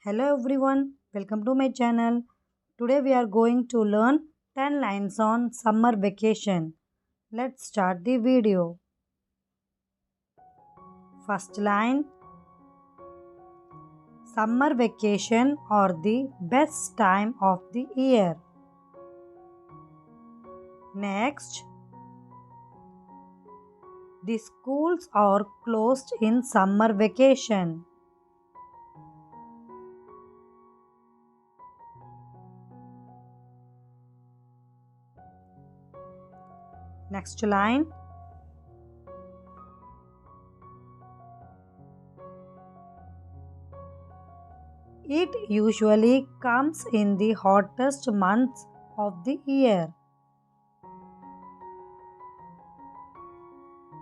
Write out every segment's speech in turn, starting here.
Hello everyone, welcome to my channel. Today we are going to learn 10 lines on summer vacation. Let's start the video. First line. Summer vacation are the best time of the year. Next. The schools are closed in summer vacation. Next line. It usually comes in the hottest months of the year.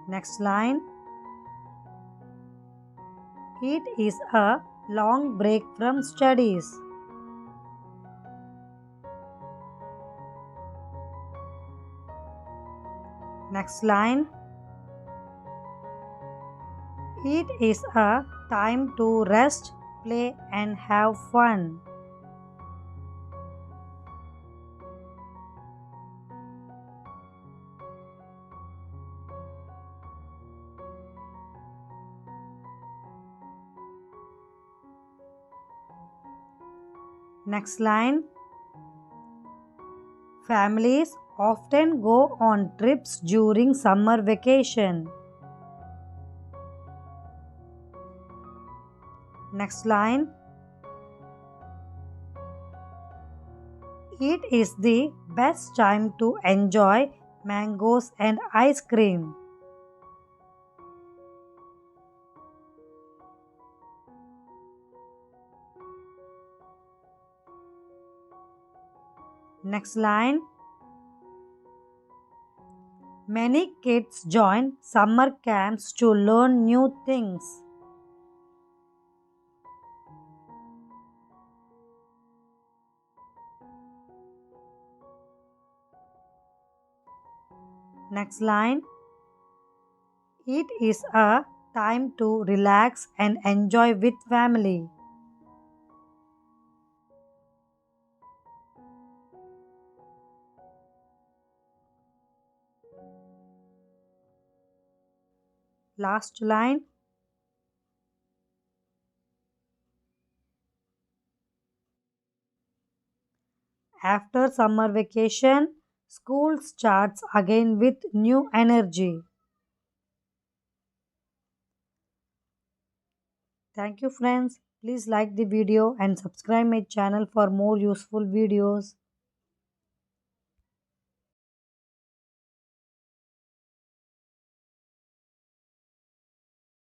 Next line. It is a long break from studies. Next line. It is a time to rest, play and have fun. Next line. Families often go on trips during summer vacation. Next line. It is the best time to enjoy mangoes and ice cream. Next line. Many kids join summer camps to learn new things. Next line. It is a time to relax and enjoy with family. Last line. After summer vacation, school starts again with new energy. Thank you friends. Please like the video and subscribe my channel for more useful videos.